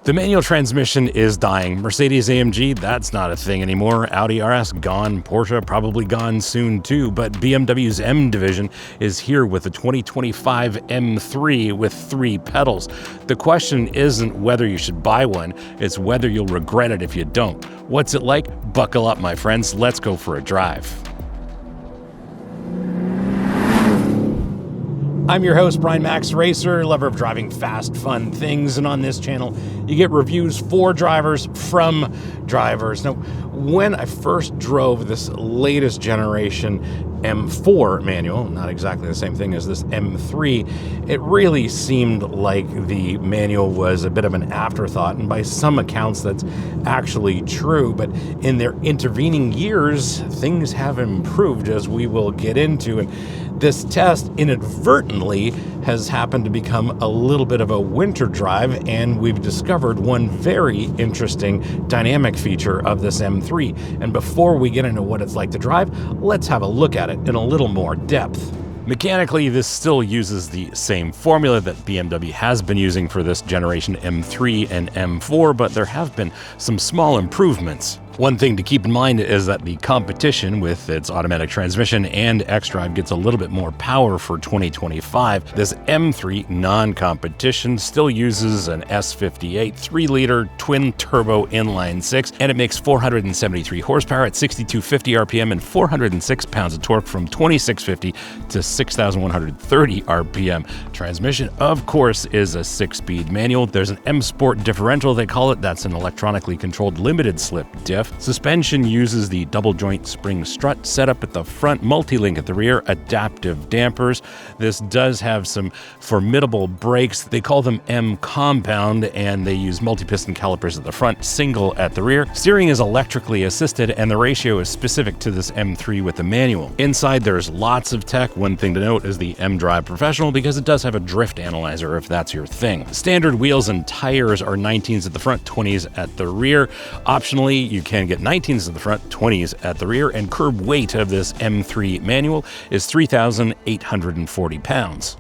The manual transmission is dying. Mercedes-AMG, that's not a thing anymore. Audi RS, gone. Porsche, probably gone soon too. But BMW's M division is here with the 2025 M3 with 3 pedals. The question isn't whether you should buy one, it's whether you'll regret it if you don't. What's it like? Buckle up, my friends. Let's go for a drive. I'm your host, Brian Makse Racer, lover of driving fast, fun things, and on this channel, you get reviews for drivers from drivers. Now, when I first drove this latest generation M4 manual, not exactly the same thing as this M3, it really seemed like the manual was a bit of an afterthought, and by some accounts that's actually true, but in their intervening years, things have improved, as we will get into, and this test inadvertently has happened to become a little bit of a winter drive, and we've discovered one very interesting dynamic feature of this M3. And before we get into what it's like to drive, let's have a look at it in a little more depth. Mechanically, this still uses the same formula that BMW has been using for this generation M3 and M4, but there have been some small improvements. One thing to keep in mind is that the competition with its automatic transmission and xDrive gets a little bit more power for 2025. This M3 non-competition still uses an S58 3-liter Twin-Turbo Inline-6, and it makes 473 horsepower at 6,250 RPM and 406 pounds of torque from 2,650 to 6,130 RPM. Transmission, of course, is a 6-speed manual. There's an M Sport Differential, they call it. That's an electronically controlled limited slip diff. Suspension uses the double joint spring strut setup at the front, multi-link at the rear, adaptive dampers. This does have some formidable brakes. They call them M compound, and they use multi-piston calipers at the front, single at the rear. Steering is electrically assisted, and the ratio is specific to this M3 with the manual. Inside, there's lots of tech. One thing to note is the M-Drive Professional, because it does have a drift analyzer if that's your thing. Standard wheels and tires are 19s at the front, 20s at the rear. Optionally, you can get 19s at the front, 20s at the rear, and curb weight of this M3 manual is 3,840 pounds.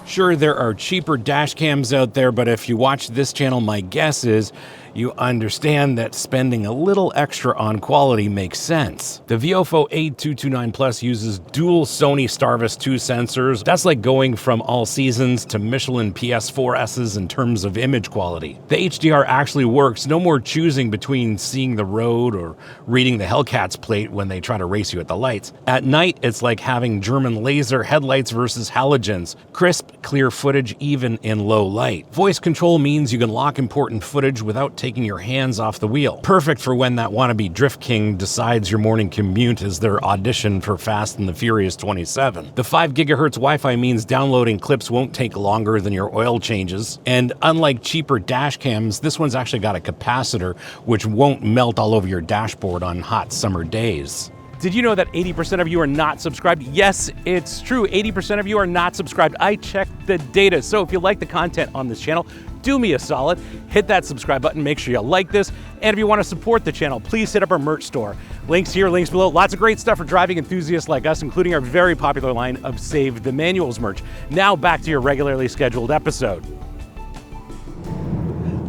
Sure, there are cheaper dash cams out there, but if you watch this channel, my guess is you understand that spending a little extra on quality makes sense. The Viofo A229 Plus uses dual Sony Starvis 2 sensors. That's like going from All Seasons to Michelin PS4Ss in terms of image quality. The HDR actually works, no more choosing between seeing the road or reading the Hellcats plate when they try to race you at the lights. At night, it's like having German laser headlights versus halogens. Crisp, clear footage even in low light. Voice control means you can lock important footage without taking your hands off the wheel. Perfect for when that wannabe drift king decides your morning commute is their audition for Fast and the Furious 27. The 5 gigahertz Wi-Fi means downloading clips won't take longer than your oil changes. And unlike cheaper dash cams, this one's actually got a capacitor which won't melt all over your dashboard on hot summer days. Did you know that 80% of you are not subscribed? Yes, it's true. 80% of you are not subscribed. I checked the data. So if you like the content on this channel, do me a solid, hit that subscribe button, make sure you like this, and if you want to support the channel, please hit up our merch store. Links here, links below. Lots of great stuff for driving enthusiasts like us, including our very popular line of Save the Manuals merch. Now back to your regularly scheduled episode.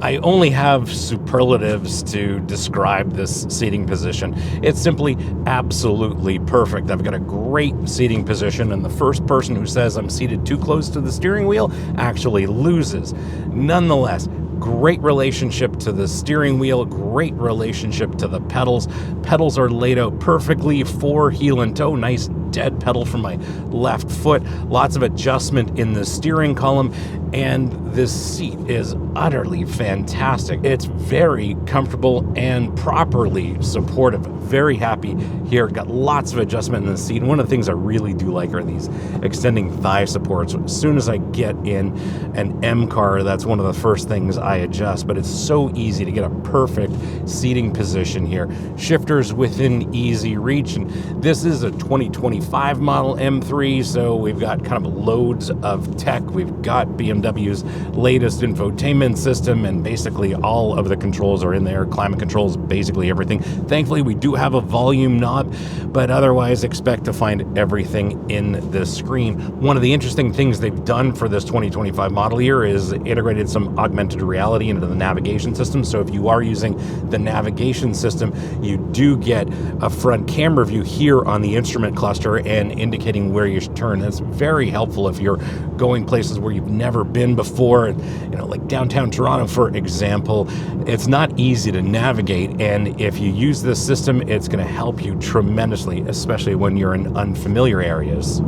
I only have superlatives to describe this seating position. It's simply absolutely perfect. I've got a great seating position, and the first person who says I'm seated too close to the steering wheel actually loses. Nonetheless, great relationship to the steering wheel, great relationship to the pedals. Pedals are laid out perfectly for heel and toe. Nice dead pedal from my left foot. Lots of adjustment in the steering column, and this seat is utterly fantastic. It's very comfortable and properly supportive. Very happy here. Got lots of adjustment in the seat. And one of the things I really do like are these extending thigh supports. As soon as I get in an M car, that's one of the first things I adjust, but it's so easy to get a perfect seating position here. Shifters within easy reach, and this is a 2025 model M3, so we've got kind of loads of tech. We've got BMW's latest infotainment system, and basically all of the controls are in there. Climate controls, basically everything. Thankfully, we do have a volume knob, but otherwise expect to find everything in this screen. One of the interesting things they've done for this 2025 model year is integrated some augmented reality into the navigation system. So if you are using the navigation system, you do get a front camera view here on the instrument cluster and indicating where you should turn. That's very helpful if you're going places where you've never been before. You know, like downtown Toronto, for example, it's not easy to navigate, and if you use this system, it's going to help you tremendously, especially when you're in unfamiliar areas.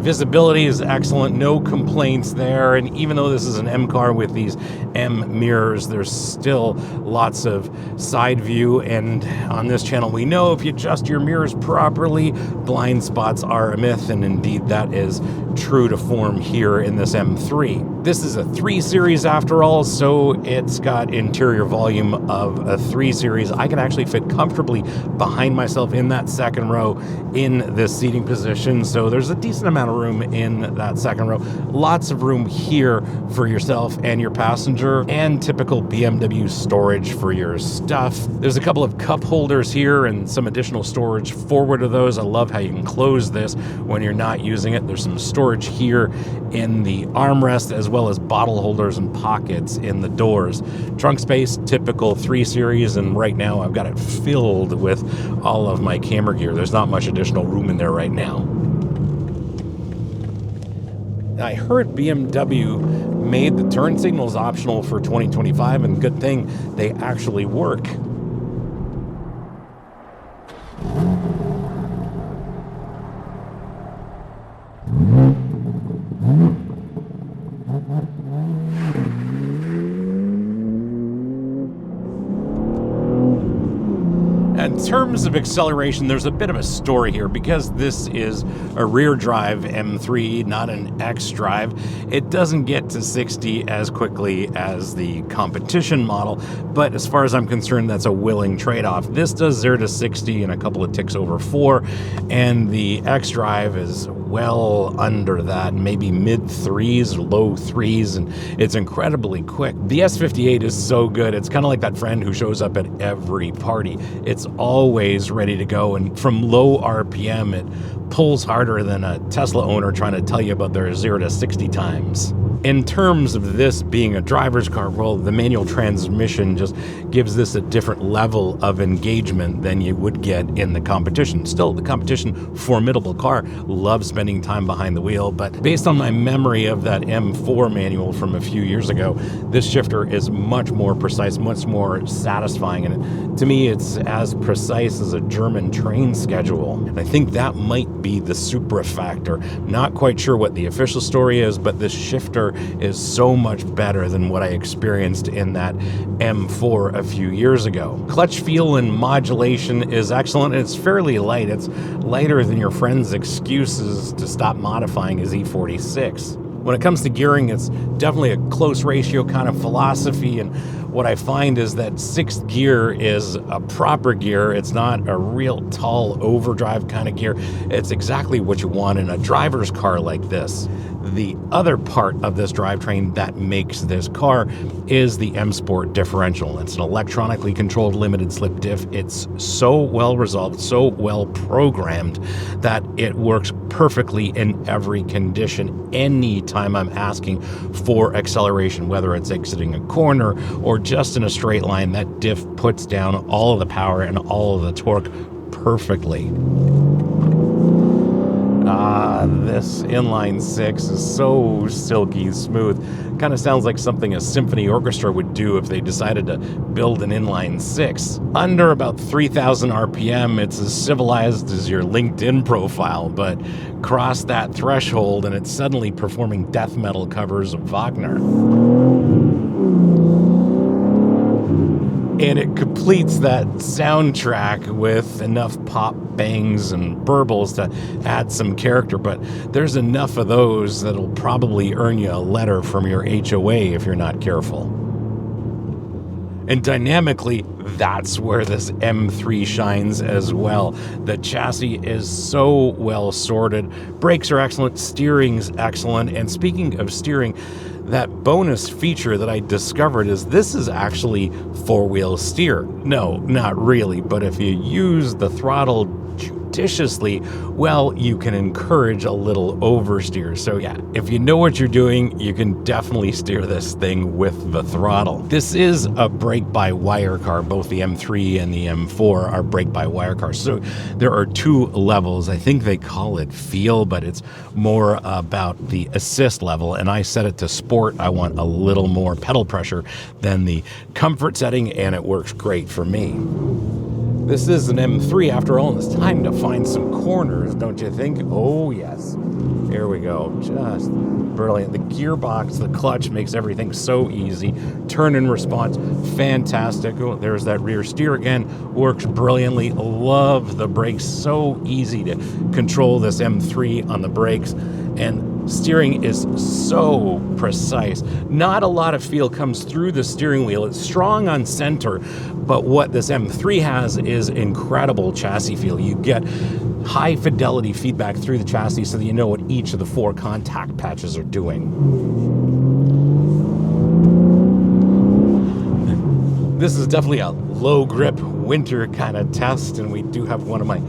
Visibility is excellent, no complaints there, and even though this is an M car with these M mirrors, there's still lots of side view, and on this channel we know if you adjust your mirrors properly, blind spots are a myth, and indeed that is true to form here in this M3. This is a 3 Series after all, so it's got interior volume of a 3 Series. I can actually fit comfortably behind myself in that second row in this seating position, so there's a decent amount of room in that second row. Lots of room here for yourself and your passenger, and typical BMW storage for your stuff. There's a couple of cup holders here and some additional storage forward of those. I love how you can close this when you're not using it. There's some storage here in the armrest, as well as bottle holders and pockets in the doors. Trunk space, typical 3 Series, and right now I've got it filled with all of my camera gear. There's not much additional room in there right now. I heard BMW made the turn signals optional for 2025, and good thing they actually work. In terms of acceleration, there's a bit of a story here. Because this is a rear drive M3, not an X drive, it doesn't get to 60 as quickly as the competition model, but as far as I'm concerned, that's a willing trade-off. This does 0 to 60 in a couple of ticks over 4, and the X drive is well under that, maybe mid 3s or low 3s, and it's incredibly quick. The S58 is so good. It's kind of like that friend who shows up at every party. It's always ready to go, and from low RPM, it pulls harder than a Tesla owner trying to tell you about their 0 to 60 times. In terms of this being a driver's car, well, the manual transmission just gives this a different level of engagement than you would get in the competition. Still, the competition, formidable car, loves spending time behind the wheel, but based on my memory of that M4 manual from a few years ago, this shifter is much more precise, much more satisfying, and to me, it's as precise as a German train schedule. And I think that might be the Supra factor. Not quite sure what the official story is, but this shifter is so much better than what I experienced in that M4 a few years ago. Clutch feel and modulation is excellent. It's fairly light. It's lighter than your friend's excuses to stop modifying his E46. When it comes to gearing, it's definitely a close ratio kind of philosophy, and what I find is that 6th gear is a proper gear. It's not a real tall overdrive kind of gear. It's exactly what you want in a driver's car like this. The other part of this drivetrain that makes this car is the M Sport Differential. It's an electronically controlled limited slip diff. It's so well resolved, so well programmed that it works perfectly in every condition. Anytime I'm asking for acceleration, whether it's exiting a corner or just in a straight line, that diff puts down all of the power and all of the torque perfectly. This inline-6 is so silky smooth. Kind of sounds like something a symphony orchestra would do if they decided to build an inline-6. Under about 3,000 RPM, it's as civilized as your LinkedIn profile, but cross that threshold and it's suddenly performing death metal covers of Wagner. And it completes that soundtrack with enough pop bangs and burbles to add some character, but there's enough of those that'll probably earn you a letter from your HOA if you're not careful. And dynamically, that's where this M3 shines as well. The chassis is so well sorted. Brakes are excellent, steering's excellent. And speaking of steering, that bonus feature that I discovered is this is actually four-wheel steer. No, not really, but if you use the throttle judiciously, well, you can encourage a little oversteer. So yeah, if you know what you're doing, you can definitely steer this thing with the throttle. This is a brake-by-wire car. Both the M3 and the M4 are brake-by-wire cars. So there are two levels. I think they call it feel, but it's more about the assist level, and I set it to sport. I want a little more pedal pressure than the comfort setting, and it works great for me. This is an M3 after all, and it's time to find some corners, don't you think? Oh yes, here we go, just brilliant. The gearbox, the clutch makes everything so easy. Turn and response, fantastic. Oh, there's that rear steer again, works brilliantly. Love the brakes, so easy to control this M3 on the brakes, and steering is so precise. Not a lot of feel comes through the steering wheel. It's strong on center, but what this M3 has is incredible chassis feel. You get high fidelity feedback through the chassis so that you know what each of the four contact patches are doing. This is definitely a low grip winter kind of test, and we do have one of my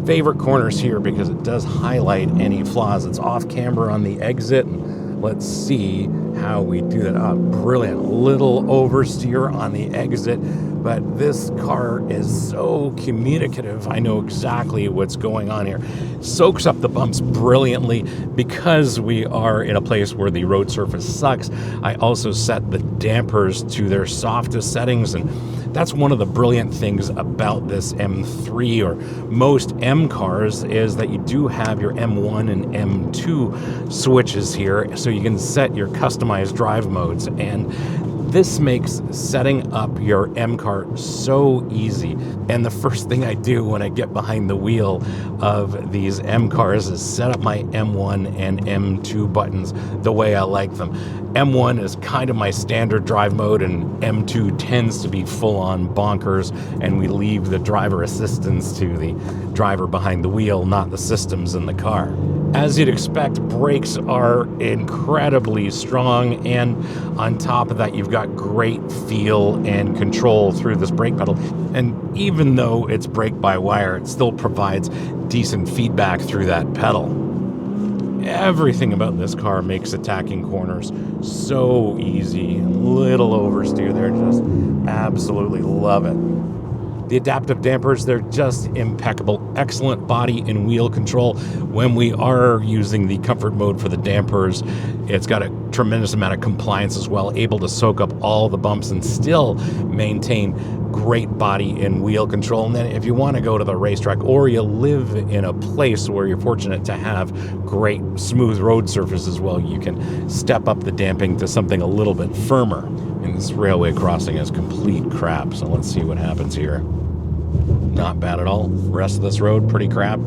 favorite corners here because it does highlight any flaws. It's off camber on the exit, and let's see how we do that. Brilliant little oversteer on the exit, but this car is so communicative. I know exactly what's going on here. Soaks up the bumps brilliantly. Because we are in a place where the road surface sucks, I also set the dampers to their softest settings, and that's one of the brilliant things about this M3 or most M cars is that you do have your M1 and M2 switches here, so you can set your customized drive modes, and this makes setting up your M car so easy. And the first thing I do when I get behind the wheel of these M cars is set up my M1 and M2 buttons the way I like them. M1 is kind of my standard drive mode, and M2 tends to be full-on bonkers, and we leave the driver assistance to the driver behind the wheel, not the systems in the car. As you'd expect, brakes are incredibly strong, and on top of that, you've got great feel and control through this brake pedal. And even though it's brake-by-wire, it still provides decent feedback through that pedal. Everything about this car makes attacking corners so easy. Little oversteer there, just absolutely love it. The adaptive dampers, they're just impeccable. Excellent body and wheel control. When we are using the comfort mode for the dampers, it's got a tremendous amount of compliance as well, able to soak up all the bumps and still maintain great body and wheel control. And then if you want to go to the racetrack, or you live in a place where you're fortunate to have great smooth road surface as well, you can step up the damping to something a little bit firmer. And this railway crossing is complete crap, so let's see what happens here. Not bad at all. Rest of this road, pretty crap.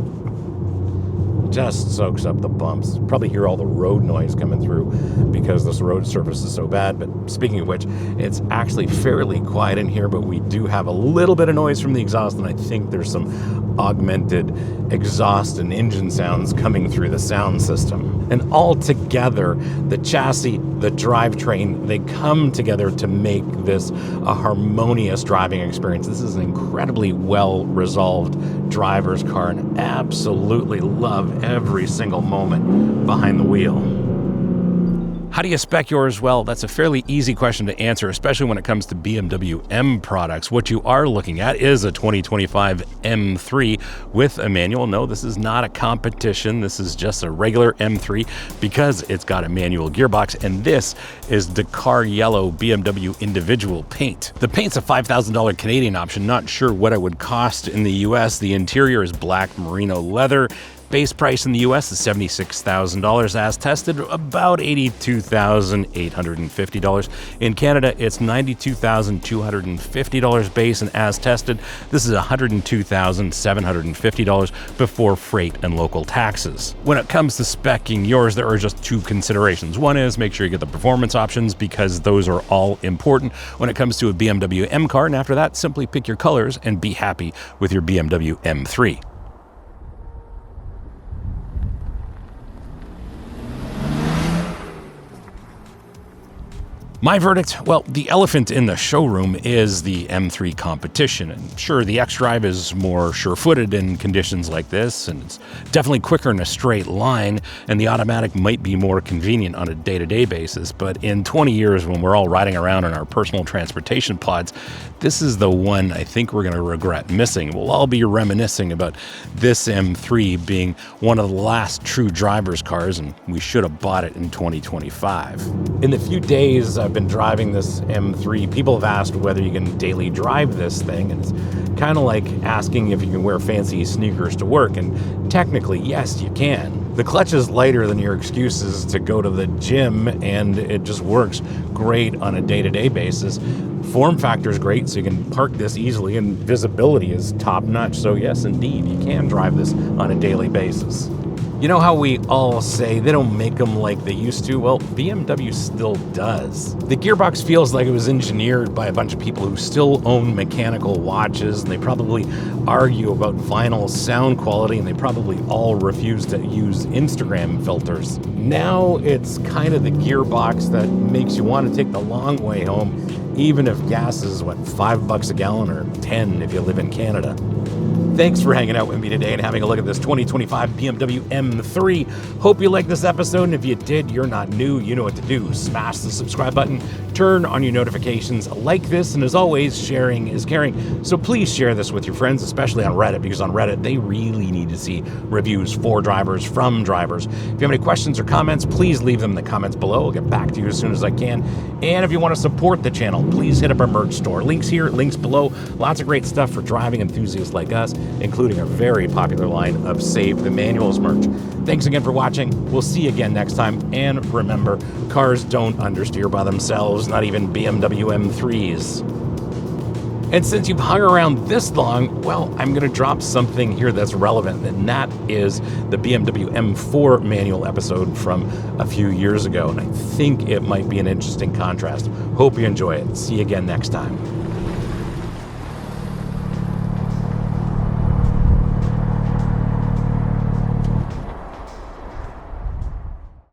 Just soaks up the bumps. Probably hear all the road noise coming through because this road surface is so bad. But speaking of which, it's actually fairly quiet in here, but we do have a little bit of noise from the exhaust, and I think there's some augmented exhaust and engine sounds coming through the sound system. And all together, the chassis, the drivetrain, they come together to make this a harmonious driving experience. This is an incredibly well-resolved driver's car, and absolutely love every single moment behind the wheel. How do you spec yours? Well, that's a fairly easy question to answer, especially when it comes to BMW M products. What you are looking at is a 2025 M3 with a manual. No, this is not a competition. This is just a regular M3 because it's got a manual gearbox, and this is Dakar yellow BMW individual paint. The paint's a $5,000 Canadian option. Not sure what it would cost in the US. The interior is black merino leather. Base price in the US is $76,000 as tested, about $82,850. In Canada, it's $92,250 base, and as tested, this is $102,750 before freight and local taxes. When it comes to speccing yours, there are just two considerations. One is make sure you get the performance options because those are all important when it comes to a BMW M car, and after that, simply pick your colors and be happy with your BMW M3. My verdict? Well, the elephant in the showroom is the M3 competition. And sure, the X-Drive is more sure-footed in conditions like this, and it's definitely quicker in a straight line, and the automatic might be more convenient on a day-to-day basis. But in 20 years, when we're all riding around in our personal transportation pods, this is the one I think we're going to regret missing. We'll all be reminiscing about this M3 being one of the last true driver's cars, and we should have bought it in 2025. In the few days I've been driving this M3, people have asked whether you can daily drive this thing, and it's kind of like asking if you can wear fancy sneakers to work, and technically, yes, you can. The clutch is lighter than your excuses to go to the gym, and it just works great on a day-to-day basis. Form factor is great, so you can park this easily, and visibility is top-notch, so yes, indeed, you can drive this on a daily basis. You know how we all say they don't make them like they used to? Well, BMW still does. The gearbox feels like it was engineered by a bunch of people who still own mechanical watches, and they probably argue about vinyl sound quality, and they probably all refuse to use Instagram filters. Now it's kind of the gearbox that makes you want to take the long way home, even if gas is, $5 a gallon or 10 if you live in Canada. Thanks for hanging out with me today and having a look at this 2025 BMW M3. Hope you liked this episode, and if you did, you're not new, you know what to do. Smash the subscribe button, turn on your notifications, like this, and as always, sharing is caring. So please share this with your friends, especially on Reddit, because on Reddit, they really need to see reviews for drivers from drivers. If you have any questions or comments, please leave them in the comments below. I'll get back to you as soon as I can. And if you want to support the channel, please hit up our merch store. Links here, links below. Lots of great stuff for driving enthusiasts like us, including a very popular line of Save the Manuals merch. Thanks again for watching. We'll see you again next time. And remember, cars don't understeer by themselves, not even BMW M3s. And since you've hung around this long, well, I'm going to drop something here that's relevant, and that is the BMW M4 manual episode from a few years ago. And I think it might be an interesting contrast. Hope you enjoy it. See you again next time.